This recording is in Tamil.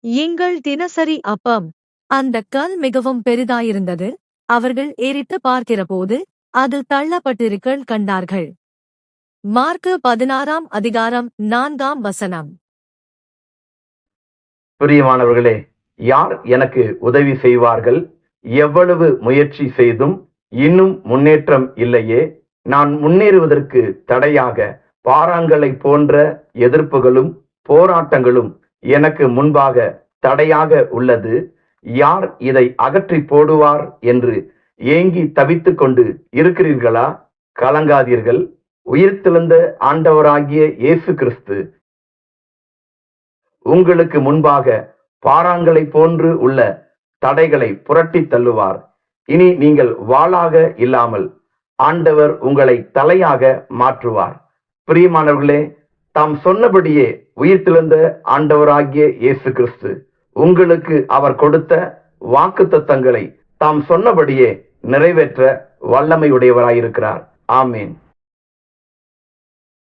எங்கள் தினசரி அப்பம். அந்த கல் மிகவும் பெரிதாயிருந்தது. அவர்கள் ஏறிட்டு பார்க்கிறபோது அது தள்ளப்பட்டிருக்க கண்டார்கள். மார்க்கு 16ஆம் அதிகாரம் 4ஆம் வசனம். பிரியமானவர்களே, யார் எனக்கு உதவி செய்வார்கள்? எவ்வளவு முயற்சி செய்தும் இன்னும் முன்னேற்றம் இல்லையே. நான் முன்னேறுவதற்கு தடையாக பாறாங்கல்லை போன்ற எதிர்ப்புகளும் போராட்டங்களும் எனக்கு முன்பாக தடையாக உள்ளது. யார் இதை அகற்றி போடுவார் என்று ஏங்கி தவித்துக் கொண்டு இருக்கிறீர்களா? கலங்காதீர்கள். உயிர்த்தெழுந்த ஆண்டவராகிய இயேசு கிறிஸ்து உங்களுக்கு முன்பாக பாறாங்கலை போன்று உள்ள தடைகளை புரட்டி தள்ளுவார். இனி நீங்கள் வாளாக இல்லாமல் ஆண்டவர் உங்களை தலையாக மாற்றுவார். பிரியமானவர்களே, தாம் சொன்னபடியே உயிர்த்தெழுந்த ஆண்டவராகிய இயேசு கிறிஸ்து உங்களுக்கு அவர் கொடுத்த வாக்குத்தத்தங்களை தாம் சொன்னபடியே நிறைவேற்ற வல்லமையுடையவராயிருக்கிறார். ஆமேன்.